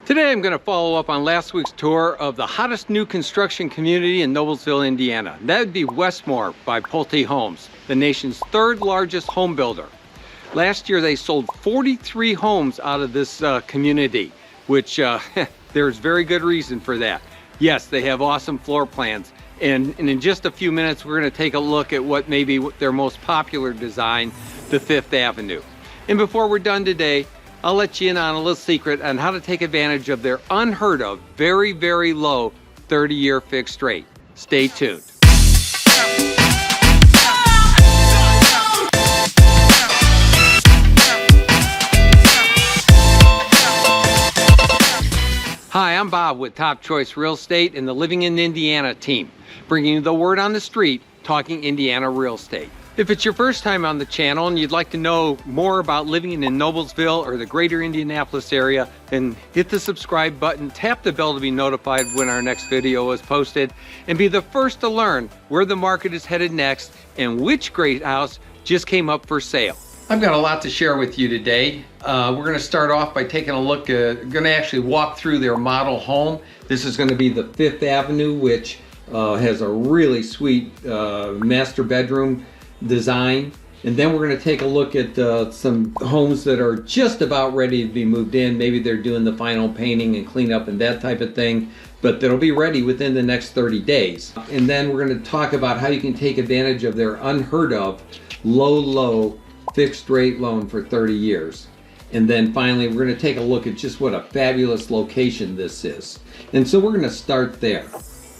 Today I'm going to follow up on last week's tour of the hottest new construction community in Noblesville, Indiana. That would be Westmoor by Pulte Homes, the nation's third largest home builder. Last year they sold 43 homes out of this community, which there's very good reason for that. Yes, they have awesome floor plans. And in just a few minutes, we're going to take a look at what may be their most popular design, the 5th Avenue. And before we're done today, I'll let you in on a little secret on how to take advantage of their unheard of, very, very low 30-year fixed rate. Stay tuned. Hi, I'm Bob with Top Choice Real Estate and the Living in Indiana team, bringing you the word on the street, talking Indiana real estate. If it's your first time on the channel and you'd like to know more about living in Noblesville or the greater Indianapolis area, then hit the subscribe button, tap the bell to be notified when our next video is posted, and be the first to learn where the market is headed next and which great house just came up for sale. I've got a lot to share with you today. We're going to start off by taking a look at, going to actually walk through their model home. This is going to be the 5th Avenue, which has a really sweet master bedroom design. And then we're going to take a look at some homes that are just about ready to be moved in. Maybe they're doing the final painting and cleanup and that type of thing, but that'll be ready within the next 30 days. And then we're going to talk about how you can take advantage of their unheard of low fixed rate loan for 30 years. And then finally, we're going to take a look at just what a fabulous location this is. And so we're going to start there.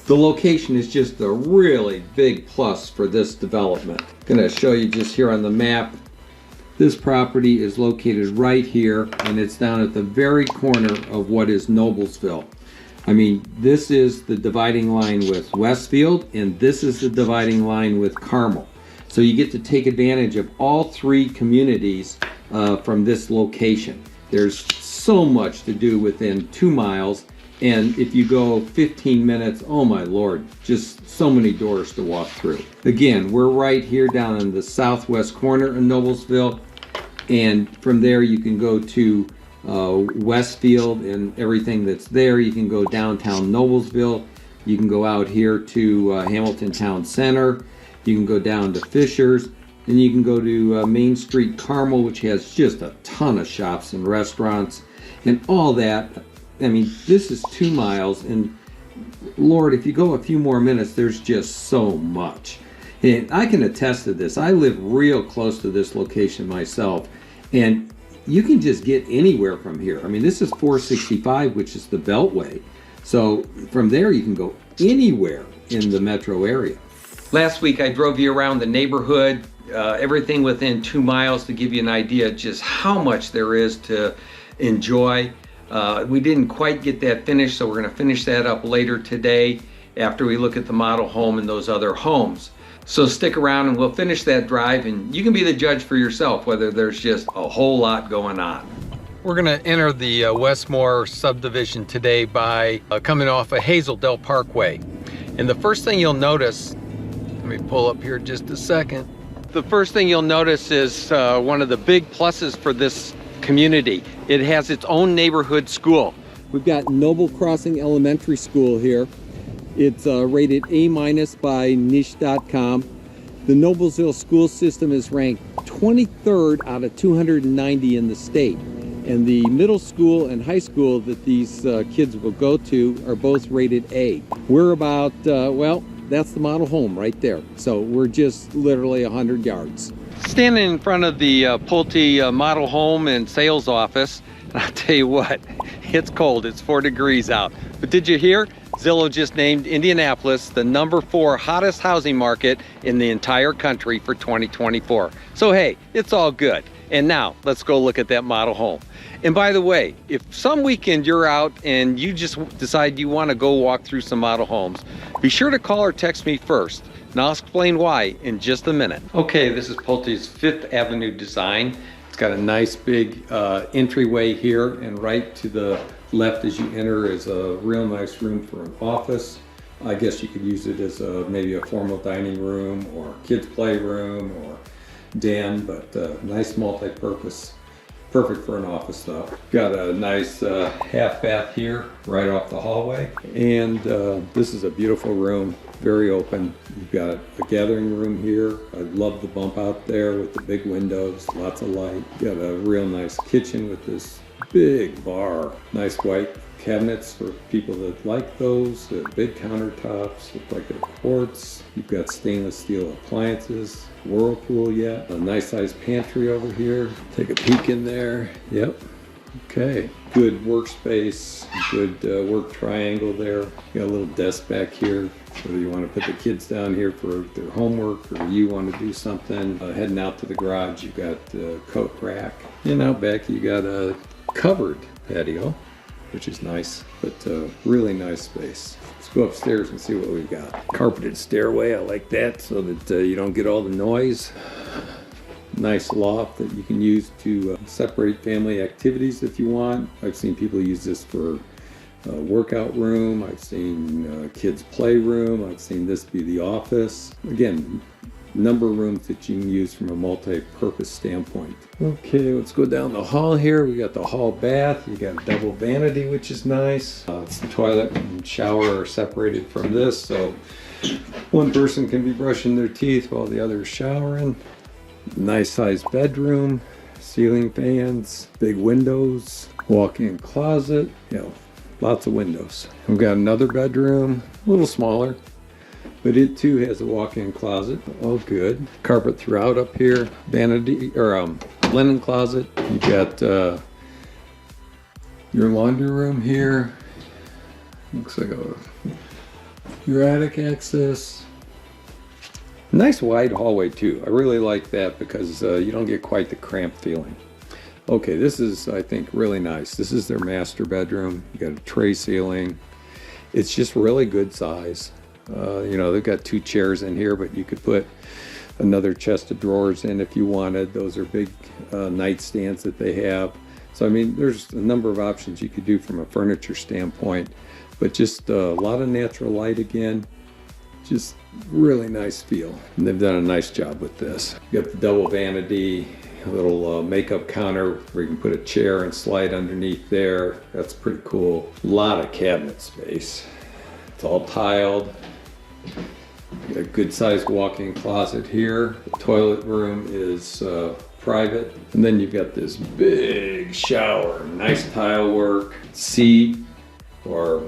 The location is just a really big plus for this development. I'm going to show you just here on the map. This property is located right here, and it's down at the very corner of what is Noblesville. I mean, this is the dividing line with Westfield, and this is the dividing line with Carmel. So you get to take advantage of all three communities from this location. There's so much to do within 2 miles. And if you go 15 minutes, oh my Lord, just so many doors to walk through. Again, we're right here down in the southwest corner of Noblesville. And from there you can go to Westfield and everything that's there. You can go downtown Noblesville. You can go out here to Hamilton Town Center. You can go down to Fisher's. And you can go to Main Street Carmel, which has just a ton of shops and restaurants and all that. I mean, this is 2 miles, and Lord, if you go a few more minutes, there's just so much. And I can attest to this. I live real close to this location myself, and you can just get anywhere from here. I mean, this is 465, which is the Beltway. So from there, you can go anywhere in the metro area. Last week, I drove you around the neighborhood, everything within 2 miles to give you an idea just how much there is to enjoy. We didn't quite get that finished, so we're going to finish that up later today after we look at the model home and those other homes. So stick around and we'll finish that drive, and you can be the judge for yourself whether there's just a whole lot going on. We're going to enter the Westmoor subdivision today by coming off of Hazeldale Parkway. And the first thing you'll notice, let me pull up here just a second. The first thing you'll notice is one of the big pluses for this community. It has its own neighborhood school. We've got Noble Crossing Elementary School here. It's rated A- by niche.com. The Noblesville school system is ranked 23rd out of 290 in the state. And the middle school and high school that these kids will go to are both rated A. We're about, well, that's the model home right there. So we're just literally 100 yards. Standing in front of the Pulte model home and sales office, I'll tell you what, it's cold. It's 4 degrees out. But did you hear? Zillow just named Indianapolis the #4 hottest housing market in the entire country for 2024. So hey, it's all good. And now let's go look at that model home. And by the way, if some weekend you're out and you just decide you want to go walk through some model homes, be sure to call or text me first. And I'll explain why in just a minute. Okay, this is Pulte's 5th Avenue design. It's got a nice big entryway here, and right to the left as you enter is a real nice room for an office. I guess you could use it as maybe a formal dining room or kids playroom or den, but nice multi-purpose Perfect for an office though. Got a nice half bath here right off the hallway. And this is a beautiful room, very open. You've got a gathering room here. I love the bump out there with the big windows, lots of light. Got a real nice kitchen with this big bar. Nice white cabinets for people that like those. Big countertops look like they're quartz. You've got stainless steel appliances. Whirlpool yet. A nice sized pantry over here. Take a peek in there. Yep. Okay. Good workspace. Good work triangle there. Got a little desk back here. Whether you want to put the kids down here for their homework or you want to do something. Heading out to the garage, you've got a coat rack. And out back you got a covered patio, which is nice, but really nice space. Let's go upstairs and see what we've got. Carpeted stairway, I like that so that you don't get all the noise. Nice loft that you can use to separate family activities if you want. I've seen people use this for a workout room. I've seen kids' playroom. I've seen this be the office. Again, number of rooms that you can use from a multi-purpose standpoint. Okay, let's go down the hall here. We got the hall bath. You got a double vanity, which is nice. It's the toilet and shower are separated from this, so one person can be brushing their teeth while the other is showering. Nice sized bedroom, ceiling fans, big windows, walk-in closet. Lots of windows. We've got another bedroom, a little smaller, but it too has a walk-in closet. All good. Carpet throughout up here. Vanity or linen closet. You got your laundry room here. Looks like your attic access. Nice wide hallway too. I really like that because you don't get quite the cramped feeling. Okay, this is, I think, really nice. This is their master bedroom. You got a tray ceiling. It's just really good size. They've got 2 chairs in here, but you could put another chest of drawers in if you wanted. Those are big nightstands that they have. So, I mean, there's a number of options you could do from a furniture standpoint, but just a lot of natural light again. Just really nice feel. And they've done a nice job with this. You got the double vanity, a little makeup counter where you can put a chair and slide underneath there. That's pretty cool. A lot of cabinet space. It's all tiled. You got a good sized walk-in closet here. The toilet room is private. And then you've got this big shower, nice tile work, seat, or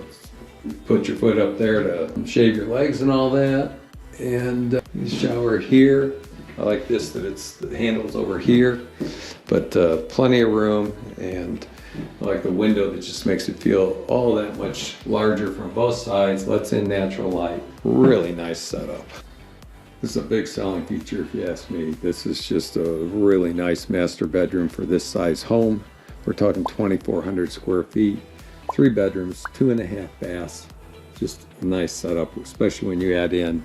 put your foot up there to shave your legs and all that. And the shower here. I like this, that the handle's over here, but plenty of room, and I like the window that just makes it feel all that much larger from both sides, lets in natural light. Really nice setup. This is a big selling feature if you ask me. This is just a really nice master bedroom for this size home. We're talking 2,400 square feet, 3 bedrooms, 2.5 baths. Just a nice setup, especially when you add in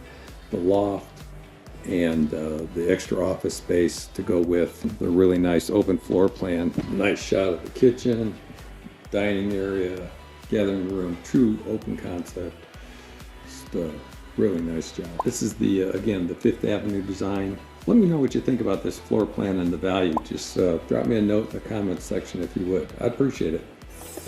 the loft and the extra office space to go with the really nice open floor plan. Nice shot of the kitchen, dining area, gathering room, true open concept. Just a really nice job. This is the, again, the 5th Avenue design. Let me know what you think about this floor plan and the value. Just drop me a note in the comments section if you would. I'd appreciate it.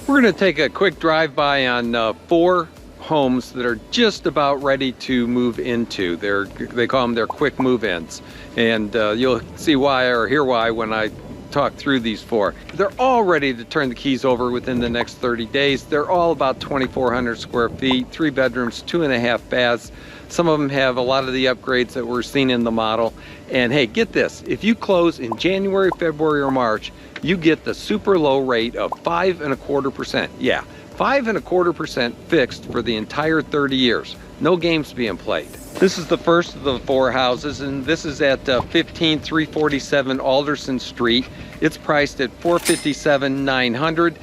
We're going to take a quick drive-by on 4 homes that are just about ready to move into. They call them their quick move-ins, and you'll see why or hear why when I talk through these 4. They're all ready to turn the keys over within the next 30 days. They're all about 2,400 square feet, 3 bedrooms, 2.5 baths. Some of them have a lot of the upgrades that we're seeing in the model. And hey, get this, if you close in January, February, or March, you get the super low rate of 5.25%. Yeah, 5.25% fixed for the entire 30 years. No games being played. This is the first of the 4 houses, and this is at 15347 Alderson Street. It's priced at $457,900.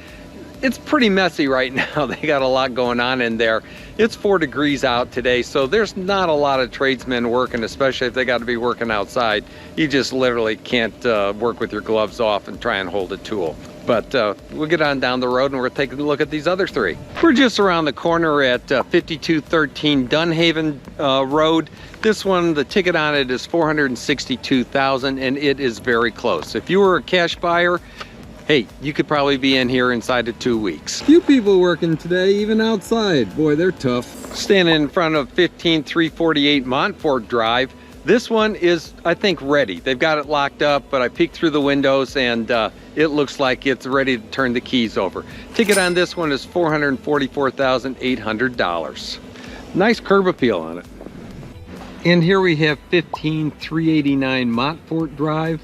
It's pretty messy right now. They got a lot going on in there. It's 4 degrees out today, so there's not a lot of tradesmen working, especially if they got to be working outside. You just literally can't work with your gloves off and try and hold a tool. But we'll get on down the road and we're taking a look at these other 3. We're just around the corner at 5213 Dunhaven Road. This one, the ticket on it is $462,000, and it is very close. If you were a cash buyer, Hey, you could probably be in here inside of 2 weeks. Few people working today, even outside. Boy, they're tough. Standing in front of 15348 Montfort Drive. This one is, I think, ready. They've got it locked up, but I peeked through the windows and it looks like it's ready to turn the keys over. Ticket on this one is $444,800. Nice curb appeal on it. And here we have 15389 Montfort Drive.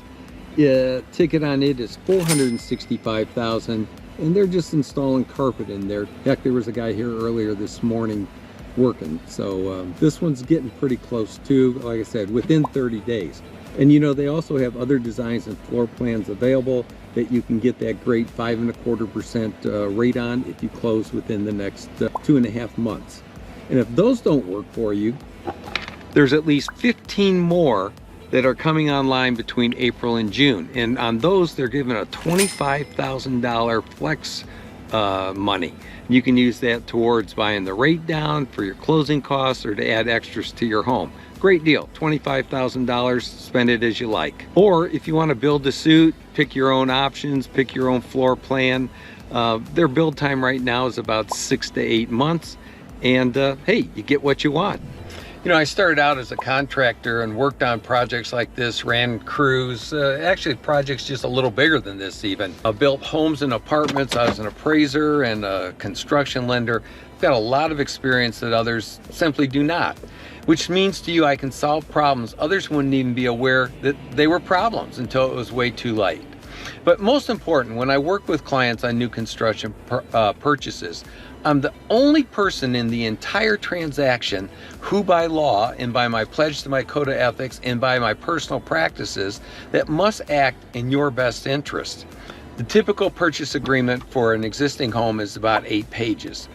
Ticket on it is $465,000, and they're just installing carpet in there. Heck, there was a guy here earlier this morning working, so this one's getting pretty close too, like I said, within 30 days. And you know, they also have other designs and floor plans available that you can get that great 5.25% rate on if you close within the next 2.5 months. And if those don't work for you, there's at least 15 more that are coming online between April and June. And on those, they're giving a $25,000 flex money. You can use that towards buying the rate down for your closing costs or to add extras to your home. Great deal, $25,000, spend it as you like. Or if you want to build to suit, pick your own options, pick your own floor plan. Their build time right now is about 6 to 8 months. And hey, you get what you want. You know, I started out as a contractor and worked on projects like this, ran crews, actually projects just a little bigger than this even. I built homes and apartments. I was an appraiser and a construction lender. I've got a lot of experience that others simply do not, which means to you I can solve problems others wouldn't even be aware that they were problems until it was way too late. But most important, when I work with clients on new construction purchases, I'm the only person in the entire transaction who by law and by my pledge to my code of ethics and by my personal practices that must act in your best interest. The typical purchase agreement for an existing home is about 8 pages.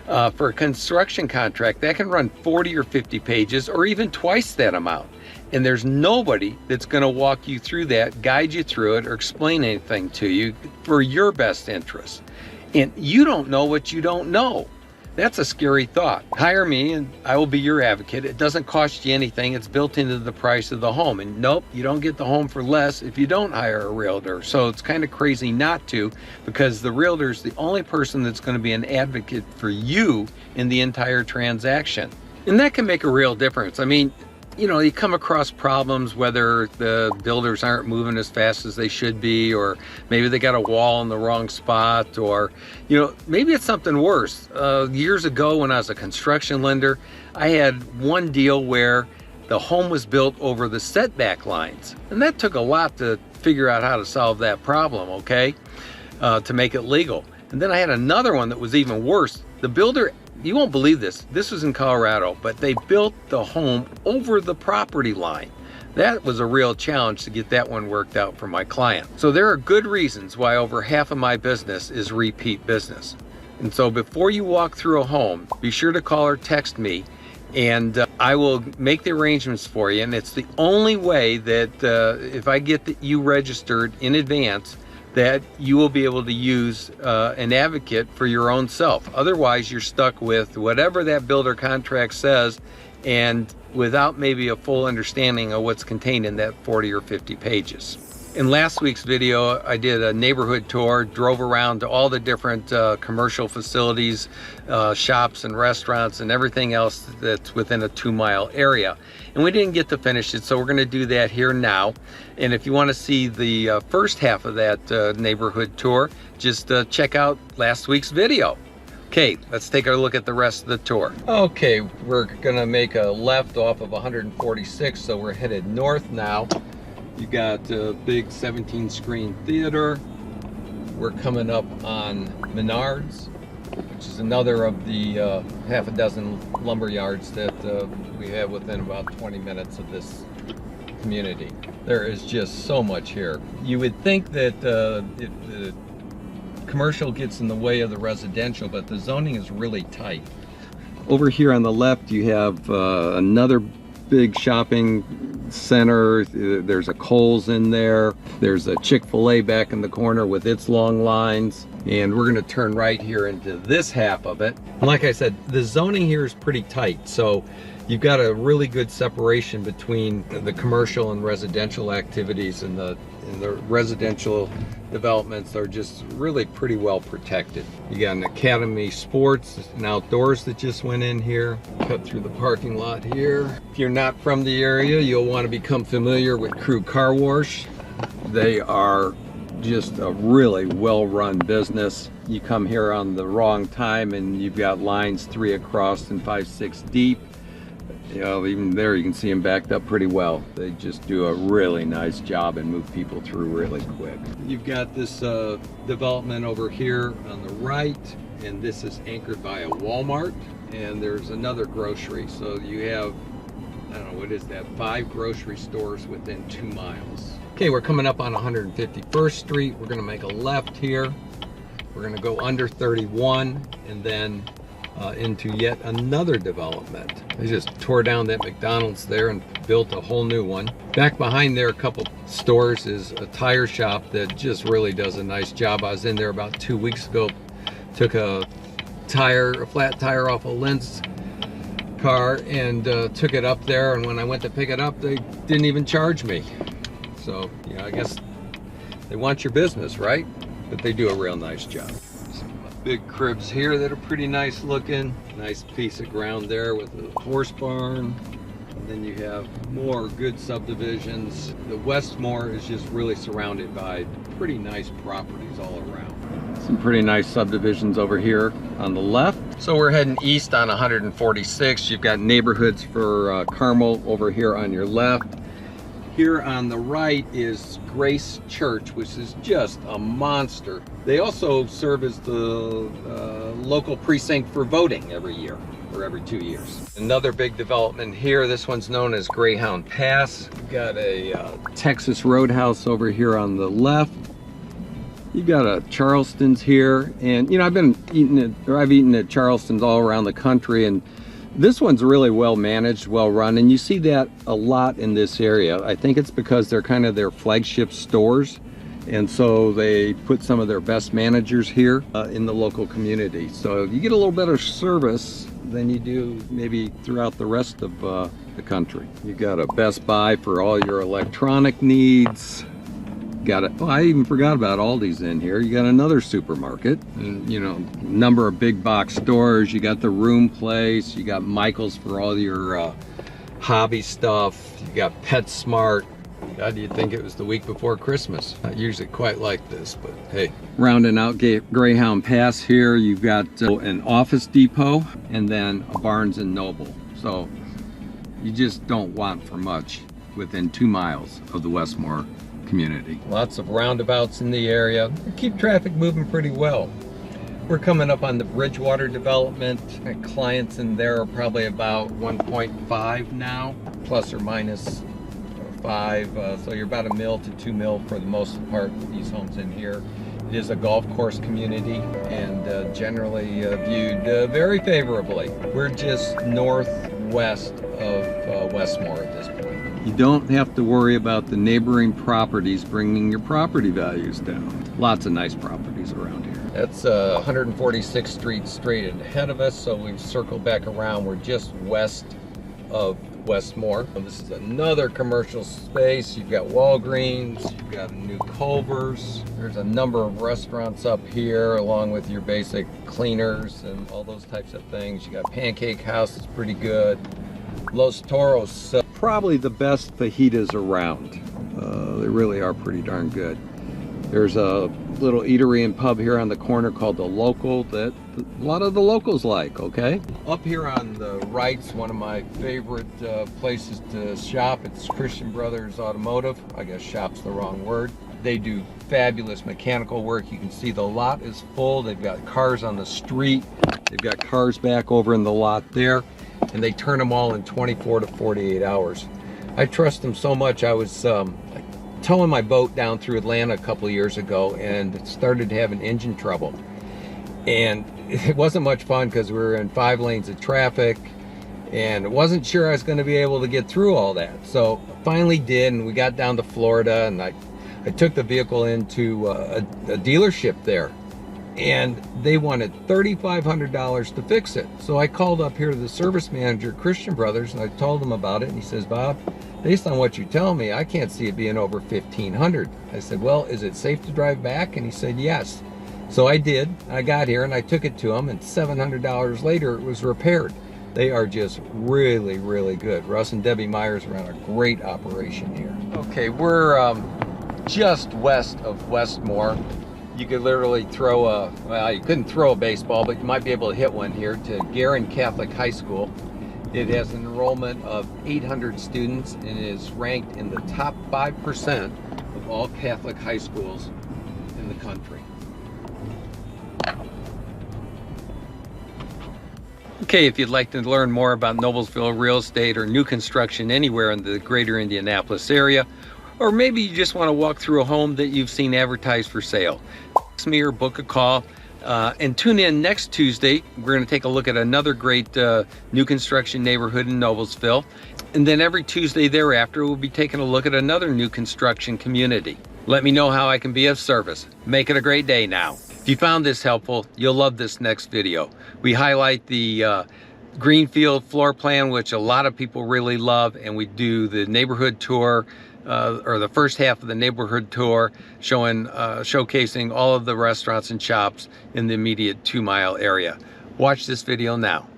For a construction contract, that can run 40 or 50 pages or even twice that amount. And there's nobody that's going to walk you through that, guide you through it, or explain anything to you for your best interest. And you don't know what you don't know. That's a scary thought. Hire me and I will be your advocate. It doesn't cost you anything. It's built into the price of the home. And nope, you don't get the home for less if you don't hire a realtor. So it's kind of crazy not to, because the realtor is the only person that's going to be an advocate for you in the entire transaction. And that can make a real difference. I mean, you know, you come across problems, whether the builders aren't moving as fast as they should be, or maybe they got a wall in the wrong spot, or, you know, maybe it's something worse. Years ago when I was a construction lender, I had one deal where the home was built over the setback lines. And that took a lot to figure out how to solve that problem, okay, to make it legal. And then I had another one that was even worse. The builder, you won't believe this was in Colorado, but they built the home over the property line. That was a real challenge to get that one worked out for my client. So there are good reasons why over half of my business is repeat business. And so before you walk through a home, be sure to call or text me, and I will make the arrangements for you. And it's the only way that if I get you registered in advance, that you will be able to use an advocate for your own self. Otherwise, you're stuck with whatever that builder contract says, and without maybe a full understanding of what's contained in that 40 or 50 pages. In last week's video, I did a neighborhood tour, drove around to all the different commercial facilities, shops and restaurants and everything else that's within a 2-mile area. And we didn't get to finish it, so we're gonna do that here now. And if you wanna see the first half of that neighborhood tour, just check out last week's video. Okay, let's take a look at the rest of the tour. Okay, we're gonna make a left off of 146, so we're headed north now. You got a big 17-screen theater. We're coming up on Menards, which is another of the half a dozen lumber yards that we have within about 20 minutes of this community. There is just so much here. You would think that if the commercial gets in the way of the residential, but the zoning is really tight. Over here on the left, you have another big shopping center. There's a Kohl's in there. There's a Chick-fil-A back in the corner with its long lines. And we're gonna turn right here into this half of it. And like I said, the zoning here is pretty tight. So you've got a really good separation between the commercial and residential activities, and the residential developments are just really pretty well protected. You got an Academy Sports and Outdoors that just went in here. Cut through the parking lot here. If you're not from the area, you'll want to become familiar with Crew Car Wash. They are just a really well-run business. You come here on the wrong time and you've got lines 3 across and 5, 6 deep. You know, even there you can see them backed up pretty well. They just do a really nice job and move people through really quick. You've got this development over here on the right, and this is anchored by a Walmart, and there's another grocery. So you have, I don't know, what is that, 5 grocery stores within 2 miles. Okay, we're coming up on 151st Street. We're gonna make a left here. We're gonna go under 31 and then into yet another development. They just tore down that McDonald's there and built a whole new one. Back behind there, a couple stores, is a tire shop that just really does a nice job. I was in there about 2 weeks ago, took a flat tire off a Lentz car and took it up there, and when I went to pick it up, they didn't even charge me. So, you know, I guess they want your business, right? But they do a real nice job. Some big cribs here that are pretty nice looking. Nice piece of ground there with a horse barn. And then you have more good subdivisions. The Westmoor is just really surrounded by pretty nice properties all around. Some pretty nice subdivisions over here on the left. So we're heading east on 146. You've got neighborhoods for Carmel over here on your left. Here on the right is Grace Church, which is just a monster. They also serve as the local precinct for voting every year, or every 2 years. Another big development here, this one's known as Greyhound Pass. You've got a Texas Roadhouse over here on the left. You've got a Charleston's here, and you know, I've eaten at Charleston's all around the country, and this one's really well managed, well run, and you see that a lot in this area. I think it's because they're kind of their flagship stores, and so they put some of their best managers here in the local community. So you get a little better service than you do maybe throughout the rest of the country. You got a Best Buy for all your electronic needs. Got it. Oh, I even forgot about Aldi's in here. You got another supermarket, and you know, number of big box stores. You got the Room Place. You got Michael's for all your hobby stuff. You got PetSmart. God, you'd think it was the week before Christmas. Not usually quite like this, but hey. Rounding out Greyhound Pass here, you've got an Office Depot and then a Barnes and Noble. So you just don't want for much within 2 miles of the Westmoor community. Lots of roundabouts in the area. They keep traffic moving pretty well. We're coming up on the Bridgewater development. Clients in there are probably about 1.5 now, plus or minus 5. So you're about $1 mil to $2 mil for the most part with these homes in here. It is a golf course community and generally viewed very favorably. We're just northwest of Westmoor at this point. You don't have to worry about the neighboring properties bringing your property values down. Lots of nice properties around here. That's 146th Street straight ahead of us, so we've circled back around. We're just west of Westmoor. This is another commercial space. You've got Walgreens, you've got new Culver's. There's a number of restaurants up here, along with your basic cleaners and all those types of things. You got Pancake House, it's pretty good. Los Toros, probably the best fajitas around. They really are pretty darn good. There's a little eatery and pub here on the corner called The Local that a lot of the locals like, okay? Up here on the right's one of my favorite places to shop. It's Christian Brothers Automotive. I guess shop's the wrong word. They do fabulous mechanical work. You can see the lot is full. They've got cars on the street. They've got cars back over in the lot there, and they turn them all in 24 to 48 hours. I trust them so much. I was towing my boat down through Atlanta a couple of years ago and started having engine trouble. And it wasn't much fun because we were in 5 lanes of traffic and wasn't sure I was going to be able to get through all that. So finally did, and we got down to Florida, and I took the vehicle into a dealership there. and they wanted $3,500 to fix it. So I called up here to the service manager, Christian Brothers, and I told him about it, and he says, Bob, based on what you tell me, I can't see it being over $1,500. I said, well, is it safe to drive back? And he said, yes. So I did. I got here and I took it to him, and $700 later it was repaired. They are just really, really good. Russ and Debbie Myers run a great operation here. Okay, we're just west of Westmoor. You could literally throw well, you couldn't throw a baseball, but you might be able to hit one here to Garin Catholic High School. It has an enrollment of 800 students and is ranked in the top 5% of all Catholic high schools in the country. Okay, if you'd like to learn more about Noblesville real estate or new construction anywhere in the greater Indianapolis area, or maybe you just want to walk through a home that you've seen advertised for sale, text me or book a call. And tune in next Tuesday. We're going to take a look at another great new construction neighborhood in Noblesville. And then every Tuesday thereafter, we'll be taking a look at another new construction community. Let me know how I can be of service. Make it a great day now. If you found this helpful, you'll love this next video. We highlight the Greenfield floor plan, which a lot of people really love, and we do the neighborhood tour, or the first half of the neighborhood tour, showcasing all of the restaurants and shops in the immediate 2-mile area. Watch this video now.